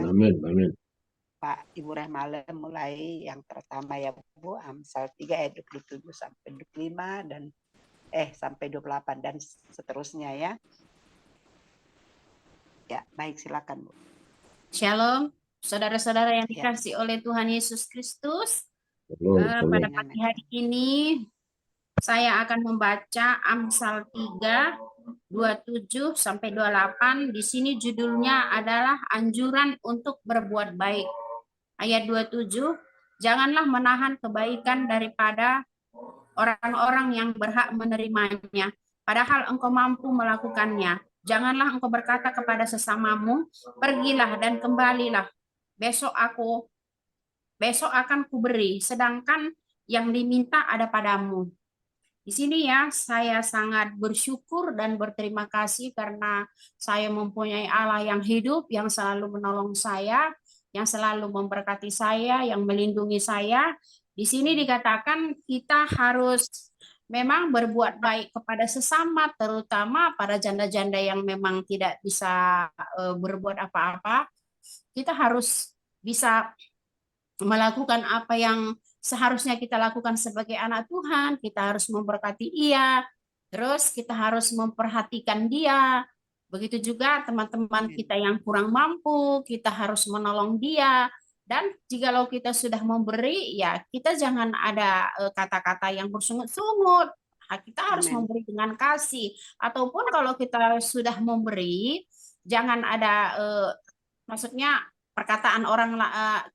Amin, amin. Pak Ibu Rehmalem mulai yang pertama ya Bu, Amsal 3 ayat 27 sampai 25 dan sampai 28 dan seterusnya ya. Ya, baik silakan Bu. Shalom, saudara-saudara yang Ya. dikasih oleh Tuhan Yesus Kristus. Shalom, Pada shalom. pagi hari ini saya akan membaca Amsal 3 27 sampai 28. Di sini judulnya adalah anjuran untuk berbuat baik. Ayat 27, janganlah menahan kebaikan daripada orang-orang yang berhak menerimanya, padahal engkau mampu melakukannya. Janganlah engkau berkata kepada sesamamu, pergilah dan kembalilah. Besok akan kuberi, sedangkan yang diminta ada padamu. Di sini ya, saya sangat bersyukur dan berterima kasih karena saya mempunyai Allah yang hidup, yang selalu menolong saya, yang selalu memberkati saya, yang melindungi saya. Di sini dikatakan kita harus memang berbuat baik kepada sesama, terutama para janda-janda yang memang tidak bisa berbuat apa-apa. Kita harus bisa melakukan apa yang seharusnya kita lakukan sebagai anak Tuhan. Kita harus memberkati ia, terus kita harus memperhatikan dia. Begitu juga teman-teman kita yang kurang mampu, kita harus menolong dia. Dan jikalau kita sudah memberi, ya kita jangan ada kata-kata yang bersungut-sungut. Kita harus memberi dengan kasih. Ataupun kalau kita sudah memberi, jangan ada maksudnya perkataan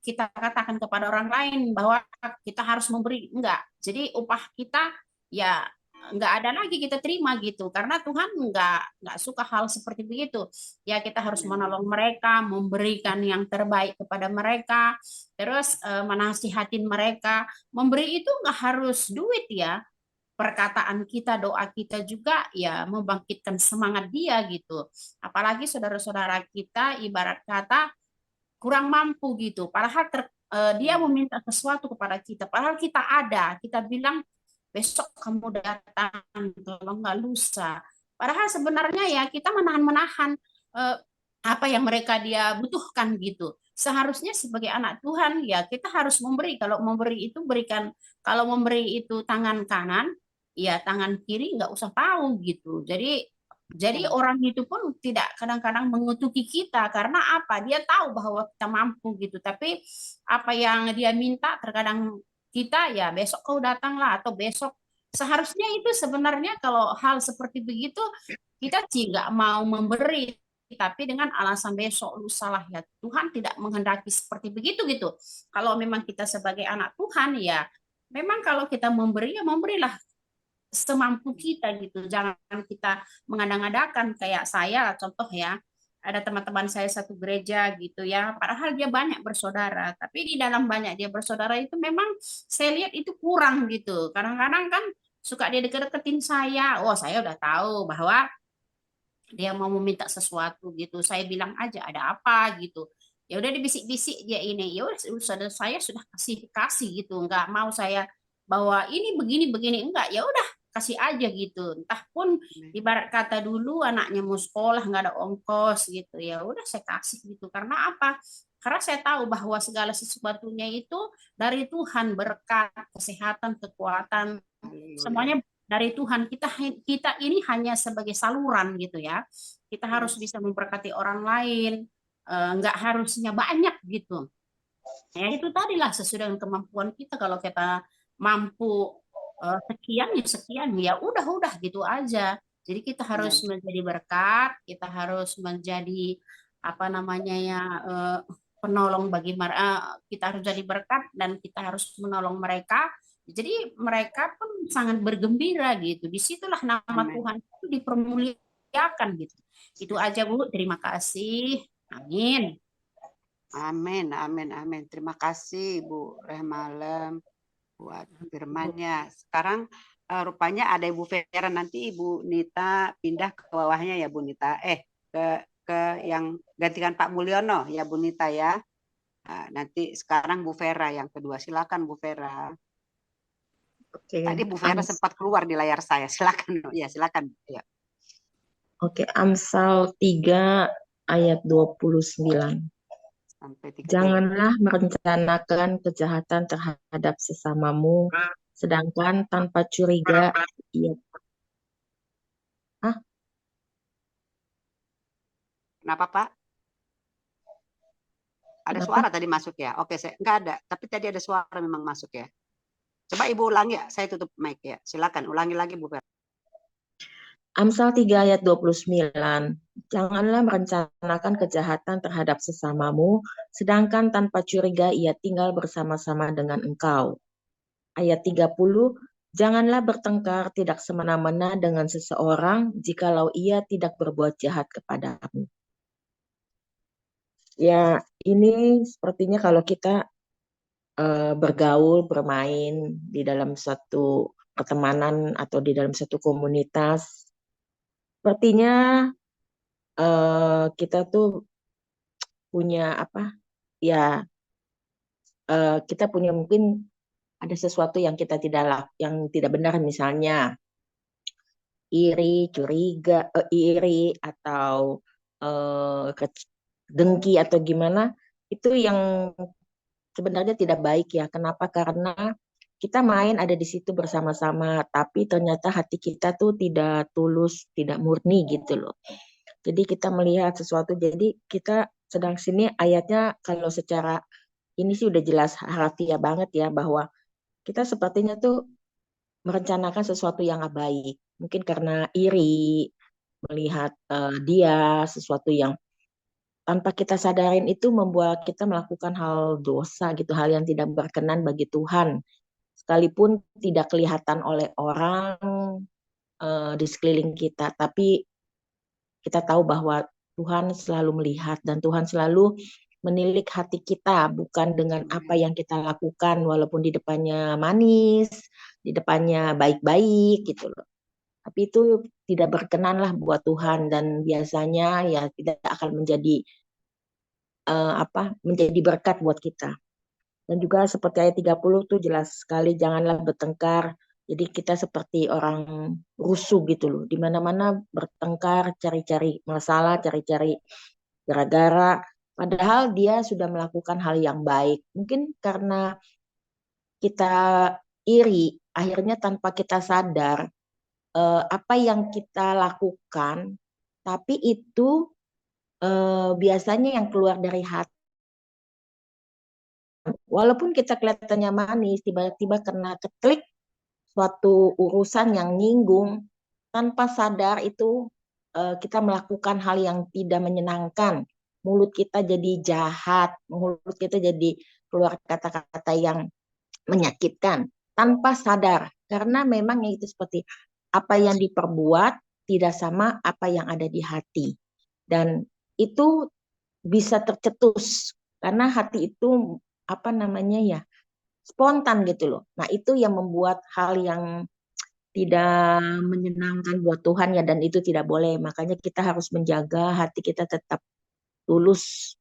kita katakan kepada orang lain bahwa kita harus memberi, enggak. Jadi upah kita ya enggak ada lagi kita terima gitu, karena Tuhan enggak suka hal seperti begitu. Ya kita harus menolong mereka, memberikan yang terbaik kepada mereka, terus menasihatin mereka. Memberi itu enggak harus duit ya. Perkataan kita, doa kita juga ya membangkitkan semangat dia gitu. Apalagi saudara-saudara kita ibarat kata kurang mampu gitu. Padahal dia meminta sesuatu kepada kita. Padahal kita ada. Kita bilang besok kamu datang, kalau nggak lusa. Padahal sebenarnya ya kita menahan-menahan apa yang mereka dia butuhkan gitu. Seharusnya sebagai anak Tuhan ya kita harus memberi. Kalau memberi itu berikan. Kalau memberi itu tangan kanan, ya tangan kiri nggak usah tahu gitu. Jadi orang itu pun tidak kadang-kadang mengutuki kita karena apa? Dia tahu bahwa kita mampu gitu. Tapi apa yang dia minta terkadang kita ya besok kau datanglah atau besok. Seharusnya itu sebenarnya kalau hal seperti begitu kita sih nggak mau memberi. Tapi dengan alasan besok lusa lah ya Tuhan tidak menghendaki seperti begitu gitu. Kalau memang kita sebagai anak Tuhan ya memang kalau kita memberi ya memberilah semampu kita gitu. Jangan kita mengada-ngadakan kayak saya contoh ya. Ada teman-teman saya satu gereja gitu ya. Padahal dia banyak bersaudara, tapi di dalam banyak dia bersaudara itu memang saya lihat itu kurang gitu. Kadang-kadang kan suka dia deket-deketin saya. Oh, saya udah tahu bahwa dia mau meminta sesuatu gitu. Saya bilang aja ada apa gitu. Ya udah dibisik-bisik dia ini. Ya udah saya sudah kasih gitu. Enggak mau saya bahwa ini begini enggak. Ya udah kasih aja gitu. Entah pun ibarat kata dulu anaknya mau sekolah nggak ada ongkos gitu. Ya udah saya kasih gitu. Karena apa? Karena saya tahu bahwa segala sesuatunya itu dari Tuhan, berkat, kesehatan, kekuatan, semuanya dari Tuhan. Kita ini hanya sebagai saluran gitu ya. Kita harus bisa memberkati orang lain, nggak harusnya banyak gitu. Ya itu tadilah sesuai dengan kemampuan kita. Kalau kita mampu sekian ya sekian ya udah gitu aja. Jadi kita harus menjadi berkat, kita harus menjadi apa namanya ya penolong bagi mereka. Kita harus jadi berkat dan kita harus menolong mereka. Jadi mereka pun sangat bergembira gitu. Disitulah nama Tuhan itu dipermuliakan gitu. Itu aja Bu. Terima kasih. Amin. Amin, amin, amin. Terima kasih Bu Rehmalem buat firman-Nya. Sekarang rupanya ada Ibu Vera, nanti Ibu Nita pindah ke bawahnya ya Bu Nita. Ke yang gantikan Pak Mulyono ya Bu Nita ya. Nah, nanti sekarang Bu Vera yang kedua. Silakan Bu Vera. Oke. Tadi Bu Vera sempat keluar di layar saya. Silakan. Ya, silakan. Ya. Oke, Amsal 3 ayat 29. sampai 3B. Janganlah merencanakan kejahatan terhadap sesamamu, sedangkan tanpa curiga ia Kenapa, Pak? Ada Kenapa? suara tadi masuk ya? Oke, saya enggak ada, tapi tadi ada suara memang masuk ya. Coba Ibu ulangi ya, saya tutup mic ya. Silakan ulangi lagi Bu Fer. Amsal 3 ayat 29. Janganlah merencanakan kejahatan terhadap sesamamu, sedangkan tanpa curiga ia tinggal bersama-sama dengan engkau. Ayat 30. Janganlah bertengkar tidak semena-mena dengan seseorang jikalau ia tidak berbuat jahat kepadamu. Ya, ini sepertinya kalau kita bergaul, bermain di dalam satu pertemanan atau di dalam satu komunitas, sepertinya kita tuh punya apa? Ya, kita punya mungkin ada sesuatu yang kita yang tidak benar, misalnya iri, curiga, iri atau dengki atau gimana, itu yang sebenarnya tidak baik ya. Kenapa? Karena kita main ada di situ bersama-sama, tapi ternyata hati kita tuh tidak tulus, tidak murni gitu loh. Jadi kita melihat sesuatu, jadi kita sedang sini ayatnya kalau secara ini sih udah jelas harfiah banget ya, bahwa kita sepertinya tuh merencanakan sesuatu yang nggak baik. Mungkin karena iri, melihat dia sesuatu yang tanpa kita sadarin itu membuat kita melakukan hal dosa gitu, hal yang tidak berkenan bagi Tuhan. Sekalipun tidak kelihatan oleh orang di sekeliling kita, tapi kita tahu bahwa Tuhan selalu melihat dan Tuhan selalu menilik hati kita, bukan dengan apa yang kita lakukan walaupun di depannya manis, di depannya baik-baik gitu loh. Tapi itu tidak berkenan lah buat Tuhan, dan biasanya ya tidak akan menjadi menjadi berkat buat kita. Dan juga seperti ayat 30 tuh jelas sekali, janganlah bertengkar. Jadi kita seperti orang rusuh gitu loh. Di mana-mana bertengkar, cari-cari masalah, cari-cari gara-gara. Padahal dia sudah melakukan hal yang baik. Mungkin karena kita iri, akhirnya tanpa kita sadar apa yang kita lakukan, tapi itu biasanya yang keluar dari hati. Walaupun kita kelihatannya manis, tiba-tiba kena keklik suatu urusan yang nyinggung, tanpa sadar itu kita melakukan hal yang tidak menyenangkan. Mulut kita jadi jahat, mulut kita jadi keluar kata-kata yang menyakitkan tanpa sadar. Karena memang itu seperti apa yang diperbuat tidak sama apa yang ada di hati. Dan itu bisa tercetus karena hati itu spontan gitu loh. Nah, itu yang membuat hal yang tidak menyenangkan buat Tuhan ya, dan itu tidak boleh. Makanya kita harus menjaga hati kita tetap tulus,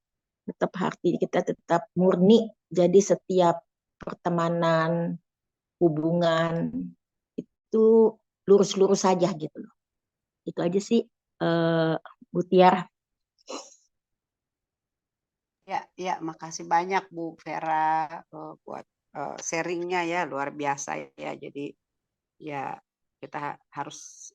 tetap hati kita tetap murni. Jadi setiap pertemanan, hubungan itu lurus-lurus saja gitu loh. Itu aja sih, Bu Tiara. Ya, makasih banyak Bu Vera buat sharingnya ya, luar biasa ya. Jadi ya kita harus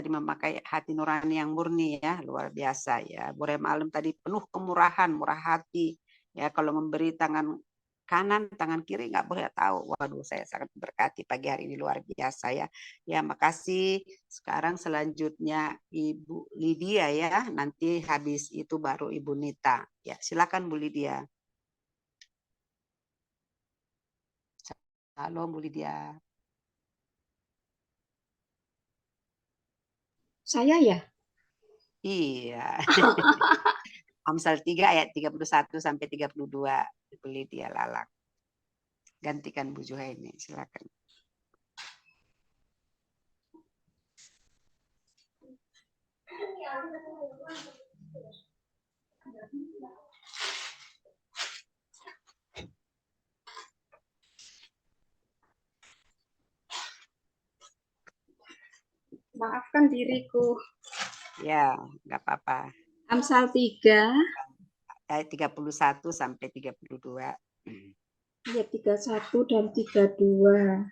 memakai hati nurani yang murni ya, luar biasa ya. Bu Malam tadi penuh kemurahan, murah hati ya. Kalau memberi tangan kanan, tangan kiri nggak boleh tahu. Waduh, saya sangat berkati pagi hari ini, luar biasa ya. Ya, makasih. Sekarang selanjutnya Ibu Lydia ya. Nanti habis itu baru Ibu Nita. Ya, silakan Bu Lydia. Halo Bu Lydia. Saya ya? Iya. Amsal 3 ayat 31 sampai 32. Ibu Lydia Lalak. Gantikan Bu Juhaini, silakan. Maafkan diriku. Ya, nggak apa-apa. Amsal 3 ayat 31 sampai 32. Ayat 31 dan 32.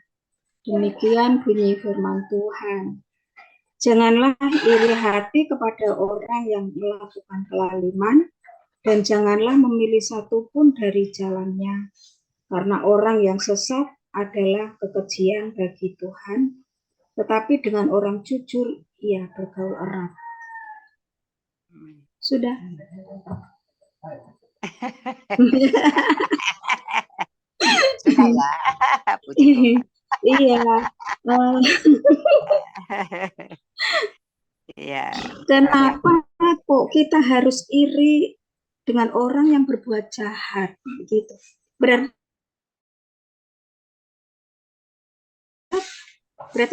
Demikian bunyi firman Tuhan. Janganlah iri hati kepada orang yang melakukan kelaliman, dan janganlah memilih satupun dari jalannya, karena orang yang sesat adalah kekejian bagi Tuhan, tetapi dengan orang jujur ia bergaul erat. Sudah. Sudah ya. Puji Tuhan. Iya. Iya. Kenapa kok kita harus iri dengan orang yang berbuat jahat gitu? Berarti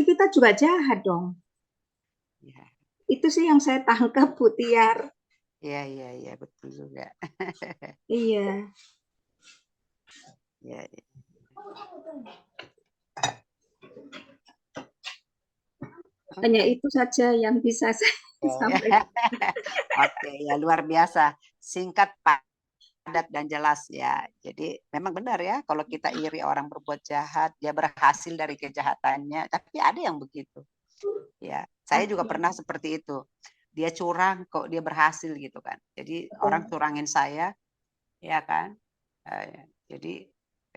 kita juga jahat dong. Ya. Itu sih yang saya tangkap, Bu Tiar. Iya, betul juga. Iya. Ya. Hanya itu saja yang bisa saya sampaikan. Oke, ya luar biasa. Singkat, padat, dan jelas ya. Jadi memang benar ya, kalau kita iri orang berbuat jahat, dia berhasil dari kejahatannya. Tapi ada yang begitu. Ya, saya juga pernah seperti itu. Dia curang kok dia berhasil gitu kan. Jadi orang curangin saya, ya kan. Jadi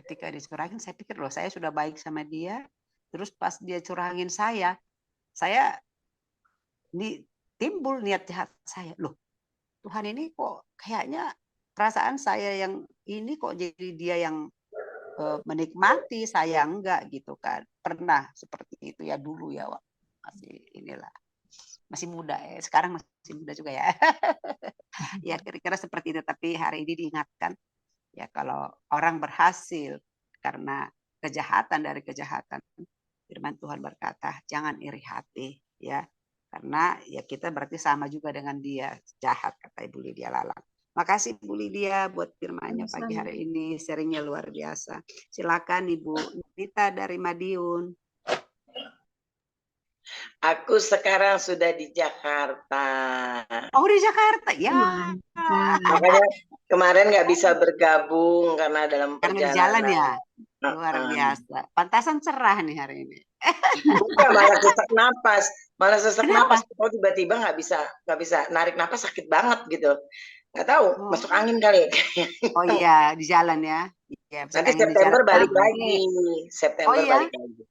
ketika dicurangin, saya pikir loh, saya sudah baik sama dia. Terus pas dia curangin saya ini timbul niat jahat saya. Loh, Tuhan ini kok kayaknya perasaan saya yang ini kok jadi dia yang menikmati, saya enggak gitu kan. Pernah seperti itu ya dulu ya, masih muda ya. Sekarang masih muda juga ya. Ya kira-kira seperti itu, tapi hari ini diingatkan ya kalau orang berhasil karena kejahatan dari kejahatan, firman Tuhan berkata, jangan iri hati ya. Karena ya kita berarti sama juga dengan dia, jahat, kata Ibu Lydia Lalang. Makasih Bu Lydia buat firman-Nya pagi hari ini, sharingnya luar biasa. Silakan Ibu Nita dari Madiun. Aku sekarang sudah di Jakarta. Oh, di Jakarta ya. Makanya kemarin nggak bisa bergabung karena dalam Karena di perjalanan. jalan ya. Luar biasa. Pantasan cerah nih hari ini. Bukan, malah sesak napas. Malah sesak napas. Oh, tiba-tiba nggak bisa narik napas, sakit banget gitu. Nggak tahu, masuk angin kali. Oh iya, di jalan ya. Ya, nanti September balik lagi. September balik lagi.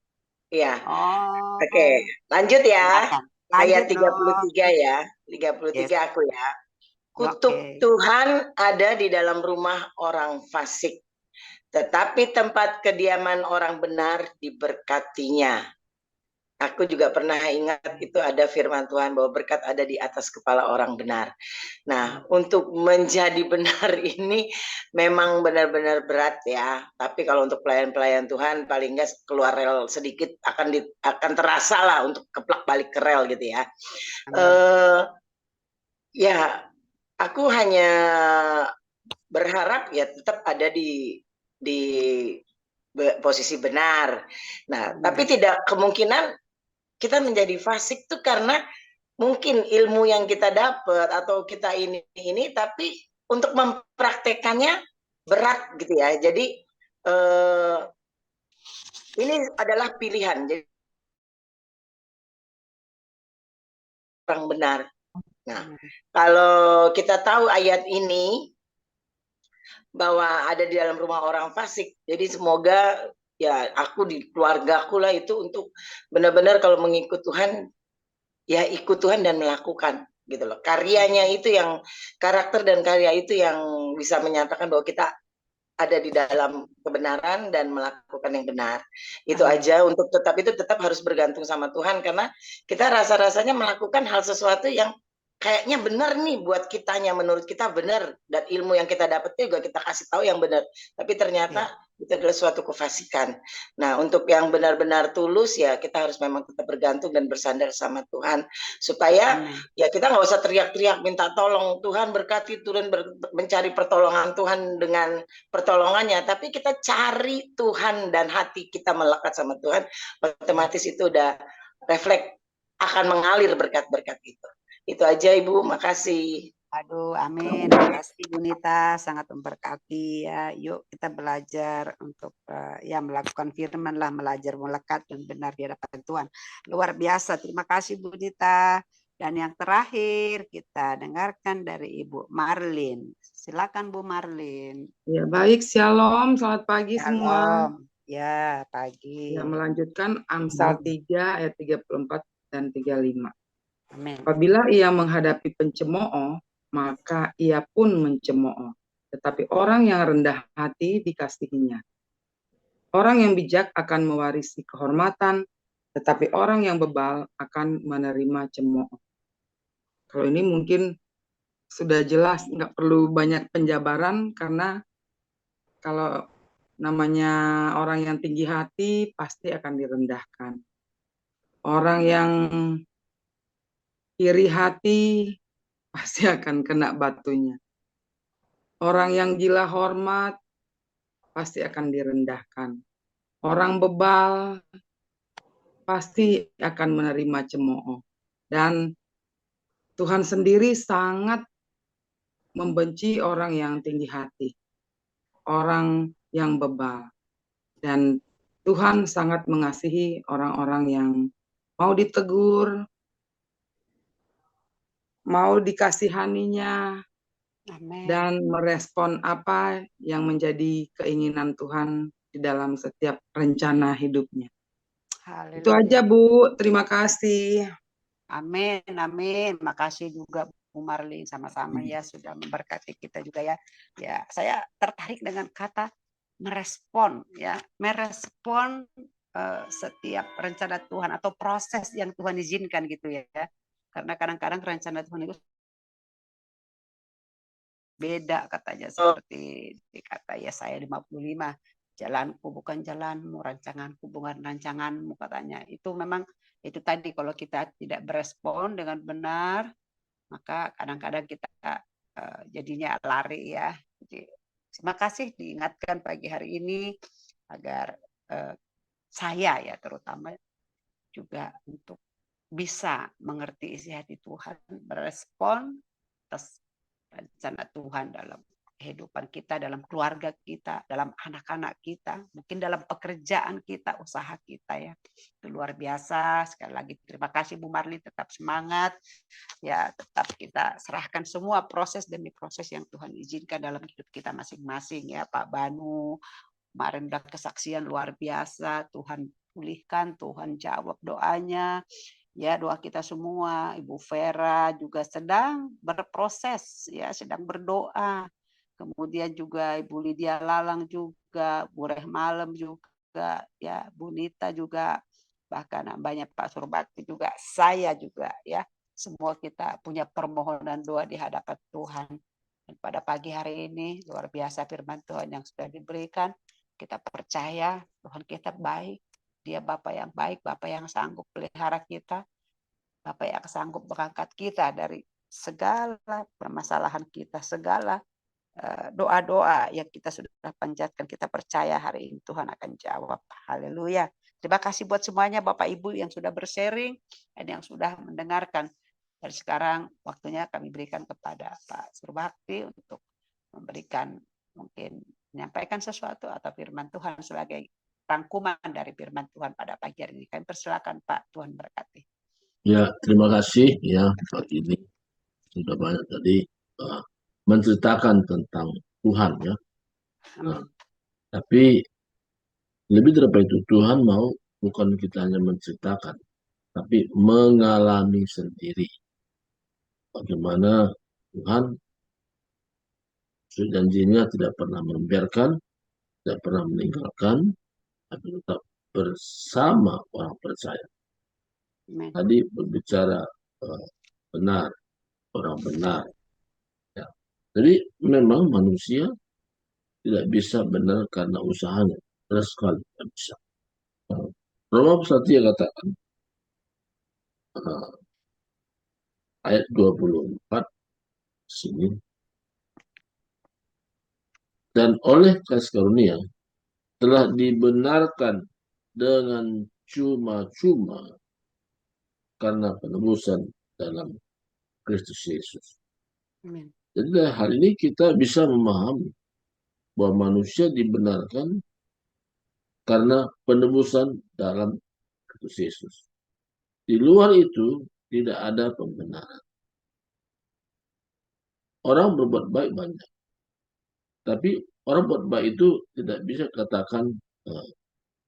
Iya. Oke, lanjut ya. Ayat 33 ya. 33 aku ya. Kutuk Tuhan ada di dalam rumah orang fasik, tetapi tempat kediaman orang benar diberkatinya. Aku juga pernah ingat itu ada firman Tuhan bahwa berkat ada di atas kepala orang benar. Nah, untuk menjadi benar ini memang benar-benar berat ya. Tapi kalau untuk pelayan-pelayan Tuhan paling nggak keluar rel sedikit akan terasa lah untuk keplak balik ke rel gitu ya. Ya, aku hanya berharap ya tetap ada di posisi benar. Nah, tapi tidak kemungkinan kita menjadi fasik tuh karena mungkin ilmu yang kita dapat atau kita ini tapi untuk mempraktekannya berat gitu ya. Jadi ini adalah pilihan. Jadi orang benar. Nah, kalau kita tahu ayat ini bahwa ada di dalam rumah orang fasik, jadi semoga ya aku di keluargaku lah itu untuk benar-benar kalau mengikut Tuhan ya ikut Tuhan dan melakukan gitu loh. Karyanya itu yang karakter dan karya itu yang bisa menyatakan bahwa kita ada di dalam kebenaran dan melakukan yang benar. Itu aja, untuk tetap harus bergantung sama Tuhan karena kita rasa-rasanya melakukan hal sesuatu yang kayaknya benar nih buat kitanya, menurut kita benar, dan ilmu yang kita dapat juga kita kasih tahu yang benar, tapi ternyata itu adalah suatu kefasikan. Nah, untuk yang benar-benar tulus ya kita harus memang tetap bergantung dan bersandar sama Tuhan supaya ya kita nggak usah teriak-teriak minta tolong Tuhan berkati, turun mencari pertolongan Tuhan dengan pertolongannya, tapi kita cari Tuhan dan hati kita melekat sama Tuhan, otomatis itu udah refleks akan mengalir berkat-berkat itu. Itu aja Ibu, makasih. Aduh, amin. Makasih Bu Nita, sangat memberkati ya. Yuk kita belajar untuk ya melakukan firman lah, belajar melekat dan benar di hadapan Tuhan. Luar biasa. Terima kasih Bu Nita. Dan yang terakhir kita dengarkan dari Ibu Marlin. Silakan Bu Marlin. Ya, baik, Shalom, selamat pagi semua. Shalom. Ya, pagi. Ya, melanjutkan Amsal 3 ayat 34 dan 35. Amin. Apabila ia menghadapi pencemooh, maka ia pun mencemooh. Tetapi orang yang rendah hati dikasihinya. Orang yang bijak akan mewarisi kehormatan, tetapi orang yang bebal akan menerima cemooh. Kalau ini mungkin sudah jelas, nggak perlu banyak penjabaran, karena kalau namanya orang yang tinggi hati pasti akan direndahkan. Orang yang iri hati pasti akan kena batunya. Orang yang gila hormat pasti akan direndahkan. Orang bebal pasti akan menerima cemooh. Dan Tuhan sendiri sangat membenci orang yang tinggi hati, orang yang bebal. Dan Tuhan sangat mengasihi orang-orang yang mau ditegur, mau dikasihaninya, Amin. dan merespon apa yang menjadi keinginan Tuhan di dalam setiap rencana hidupnya. Itu Haleluya. aja, Bu. Terima kasih. Amin, amin. Makasih juga Bu Marlin, sama-sama ya sudah memberkati kita juga ya. Ya, saya tertarik dengan kata merespon ya, merespon setiap rencana Tuhan atau proses yang Tuhan izinkan gitu ya. Karena kadang-kadang rencana Tuhan itu beda katanya, seperti kata Yesaya 55, jalanku bukan jalanmu, rancanganku bukan rancanganmu katanya. Itu memang itu tadi, kalau kita tidak berespon dengan benar, maka kadang-kadang kita jadinya lari ya. Jadi, terima kasih diingatkan pagi hari ini agar saya ya terutama juga untuk bisa mengerti isi hati Tuhan, berespon atas rencana Tuhan dalam kehidupan kita, dalam keluarga kita, dalam anak-anak kita, mungkin dalam pekerjaan kita, usaha kita ya. Itu luar biasa. Sekali lagi terima kasih Bu Marlin, tetap semangat. Ya, tetap kita serahkan semua proses demi proses yang Tuhan izinkan dalam hidup kita masing-masing ya, Pak Banu. Kemarin udah kesaksian luar biasa, Tuhan pulihkan, Tuhan jawab doanya. Ya, doa kita semua, Ibu Vera juga sedang berproses ya, sedang berdoa. Kemudian juga Ibu Lydia Lalang juga, Bu Rehmalem juga, ya, Bu Nita juga, bahkan banyak Pak Surbakti juga, saya juga ya. Semua kita punya permohonan doa di hadapan Tuhan. Dan pada pagi hari ini luar biasa firman Tuhan yang sudah diberikan. Kita percaya Tuhan kita baik. Dia Bapa yang baik, Bapa yang sanggup pelihara kita, Bapa yang sanggup mengangkat kita dari segala permasalahan kita, segala doa-doa yang kita sudah panjatkan. Kita percaya hari ini Tuhan akan jawab. Haleluya. Terima kasih buat semuanya Bapak Ibu yang sudah bersharing dan yang sudah mendengarkan. Dan sekarang waktunya kami berikan kepada Pak Surbakti untuk memberikan, mungkin menyampaikan sesuatu atau firman Tuhan sebagai rangkuman dari firman Tuhan pada pagi hari ini. Kami persilakan Pak, Tuhan berkati. Ya, terima kasih ya pagi ini sudah banyak tadi menceritakan tentang Tuhan ya. Nah, tapi lebih daripada itu, Tuhan mau bukan kita hanya menceritakan, tapi mengalami sendiri bagaimana Tuhan janjinya tidak pernah membiarkan, tidak pernah meninggalkan, tapi tetap bersama orang percaya. Amen. Tadi berbicara benar, orang benar. Ya. Jadi memang manusia tidak bisa benar karena usahanya. Terus sekali tidak bisa. Roma 1 katakan ayat 24 sini. Dan oleh kasih karunia telah dibenarkan dengan cuma-cuma karena penebusan dalam Kristus Yesus. Amin. Jadi dari hal ini kita bisa memahami bahwa manusia dibenarkan karena penebusan dalam Kristus Yesus. Di luar itu tidak ada pembenaran. Orang berbuat baik banyak, tapi orang berbuat baik itu tidak bisa katakan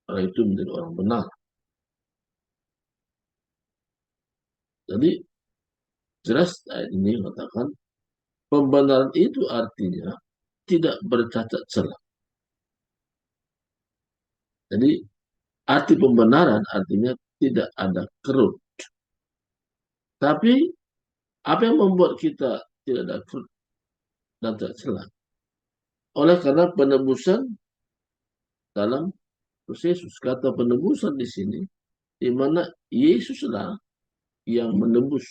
orang itu menjadi orang benar. Jadi jelas ayat ini mengatakan pembenaran itu artinya tidak bercacat celah. Jadi arti pembenaran artinya tidak ada kerut. Tapi apa yang membuat kita tidak ada kerut dan tidak celah? Oleh karena penebusan dalam Kristus Yesus. Kata penebusan di sini, di mana Yesuslah yang menebus.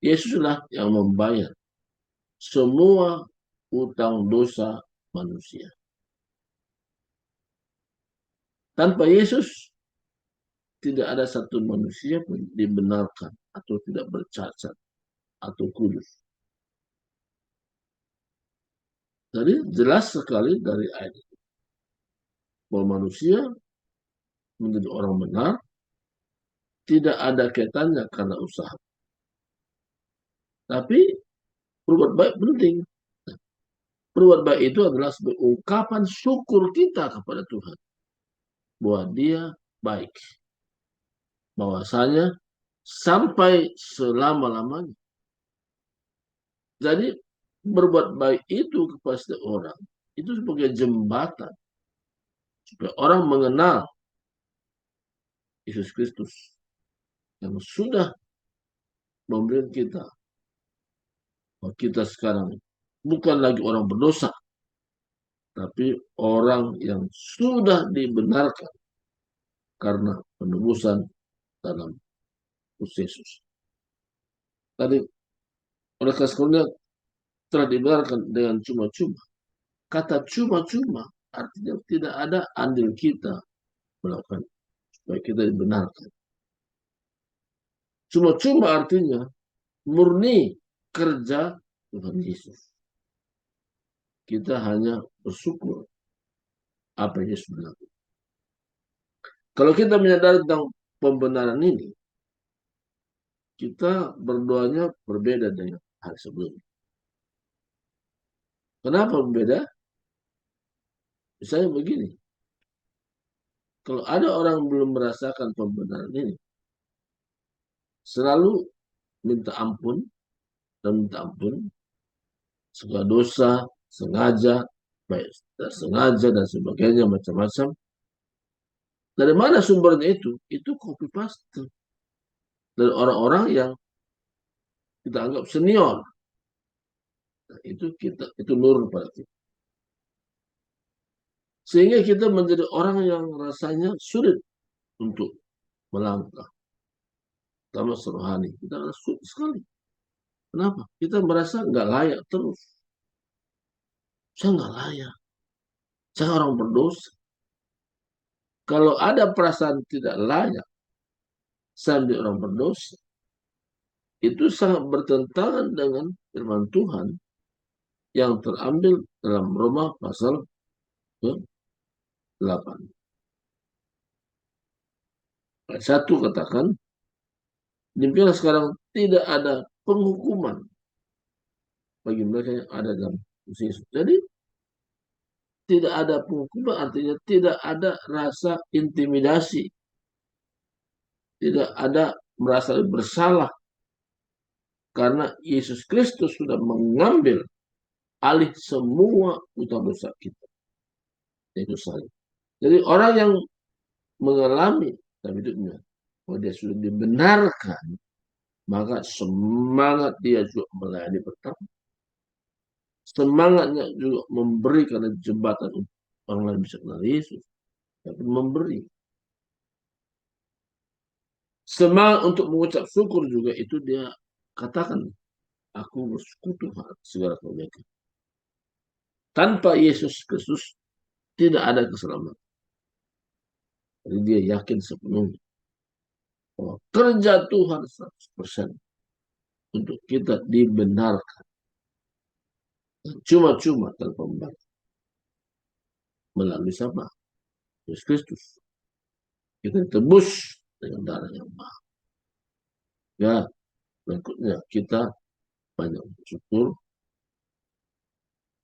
Yesuslah yang membayar semua utang dosa manusia. Tanpa Yesus, tidak ada satu manusia pun dibenarkan atau tidak bercacat atau kudus. Jadi jelas sekali dari ayat itu bahwa manusia menjadi orang benar tidak ada kaitannya karena usaha. Tapi berbuat baik penting. Berbuat baik itu adalah sebagai ungkapan syukur kita kepada Tuhan bahwa Dia baik. Bahwasanya sampai selama-lamanya. Jadi berbuat baik itu kepada setiap orang itu sebagai jembatan supaya orang mengenal Yesus Kristus yang sudah memberi kita bahwa kita sekarang bukan lagi orang berdosa, tapi orang yang sudah dibenarkan karena penebusan dalam Kristus Yesus. Tadi oleh karena telah dibenarkan dengan cuma-cuma. Kata cuma-cuma artinya tidak ada andil kita melakukan supaya kita dibenarkan. Cuma-cuma artinya murni kerja Tuhan Yesus. Kita hanya bersyukur apa yang Yesus lakukan. Kalau kita menyadari tentang pembenaran ini, kita berdoanya berbeda dengan hari sebelumnya. Kenapa berbeda? Misalnya begini, kalau ada orang belum merasakan pembenaran ini, selalu minta ampun dan minta ampun segala dosa, sengaja, baik tidak sengaja dan sebagainya macam-macam. Dari mana sumbernya itu? Itu copy paste dari orang-orang yang kita anggap senior. Nah, itu nurun pada kita. Sehingga kita menjadi orang yang rasanya sulit untuk melangkah. Terutama rohani. Kita sulit sekali. Kenapa? Kita merasa nggak layak terus. Saya nggak layak. Saya orang berdosa. Kalau ada perasaan tidak layak, saya menjadi orang berdosa. Itu sangat bertentangan dengan firman Tuhan yang terambil dalam Roma pasal 8. Ayat 1 katakan, demikianlah sekarang tidak ada penghukuman bagi mereka yang ada dalam Yesus. Jadi tidak ada penghukuman artinya tidak ada rasa intimidasi. Tidak ada merasa bersalah. Karena Yesus Kristus sudah mengambil alih semua utang dosa kita. Itu saya. Jadi orang yang mengalami dalam hidupnya bahwa dia sudah dibenarkan, maka semangat dia juga melayani pertama. Semangatnya juga memberi karena jembatan untuk orang lain bisa kenal Yesus. Tapi memberi. Semangat untuk mengucap syukur juga itu dia katakan, aku bersyukur Tuhan segala kebaikan. Tanpa Yesus Kristus tidak ada keselamatan. Jadi dia yakin sepenuhnya bahwa kerja Tuhan 100%. untuk kita dibenarkan. Cuma-cuma tanpa membayar. Melalui siapa? Yesus Kristus. Kita ditebus dengan darah yang mahal. Ya, berikutnya kita banyak bersyukur.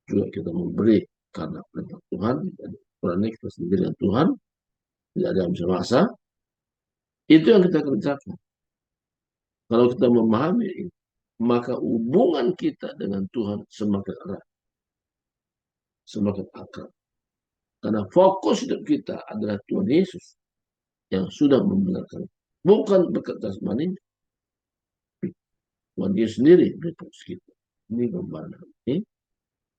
Juga kita memberi karena perintah Tuhan. Dan Quran kita sendiri dengan Tuhan. Tidak ada yang bisa maksa. Itu yang kita kerjakan. Kalau kita memahami ini, maka hubungan kita dengan Tuhan semakin erat. Semakin akrab. Karena fokus hidup kita adalah Tuhan Yesus yang sudah membenarkan. Bukan berkat jasmani. Tuhan Yesus sendiri berfokus kita. Ini gambaran ini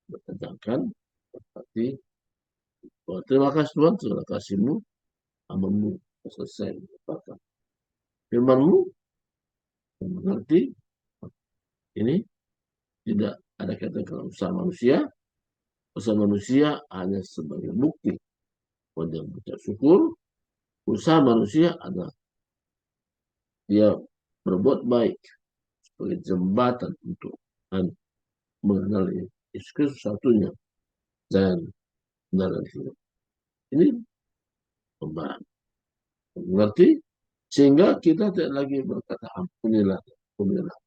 bertentangkan berarti bahwa terima kasih Tuhan, terima kasih-Mu, hambamu selesai mengatakan firman-Mu, yang mengerti ini tidak ada kaitan dengan usaha manusia. Usaha manusia hanya sebagai bukti bahwa dia mengucap syukur. Usaha manusia adalah dia berbuat baik sebagai jembatan untuk mengenali Yesus Kristus satunya dan benar hidup. Ini pembahasan mengerti sehingga kita tidak lagi berkata ampunilah, ampunilah.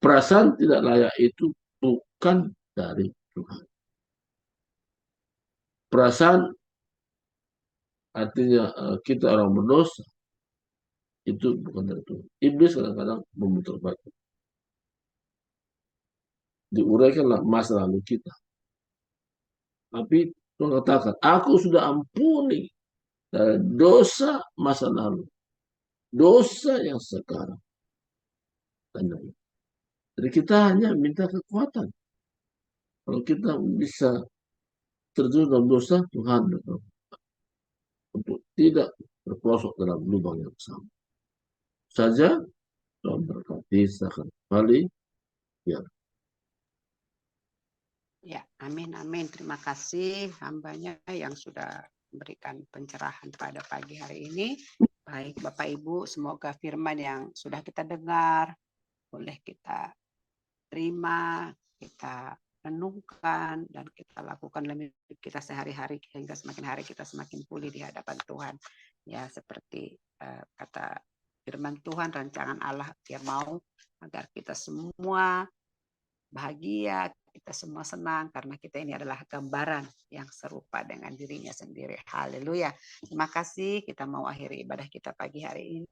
Perasaan tidak layak itu bukan dari Tuhan. Perasaan artinya kita orang berdosa itu bukan dari Tuhan. Iblis kadang-kadang memutar balik. Diuraikanlah masa lalu kita. Tapi Tuhan katakan, aku sudah ampuni dari dosa masa lalu. Dosa yang sekarang. Jadi kita hanya minta kekuatan. Kalau kita bisa terjun dalam dosa, Tuhan untuk tidak terperosok dalam lubang yang sama. Saja Tuhan berkati akan kembali. Ya. Ya, amin, amin. Terima kasih hambanya yang sudah memberikan pencerahan pada pagi hari ini. Baik Bapak Ibu, semoga firman yang sudah kita dengar boleh kita terima, kita renungkan, dan kita lakukan dalam hidup kita sehari-hari sehingga semakin hari kita semakin pulih di hadapan Tuhan. Ya, seperti kata firman Tuhan, rancangan Allah dia mau agar kita semua bahagia, kita semua senang karena kita ini adalah gambaran yang serupa dengan dirinya sendiri. Haleluya. Terima kasih. Kita mau akhiri ibadah kita pagi hari ini.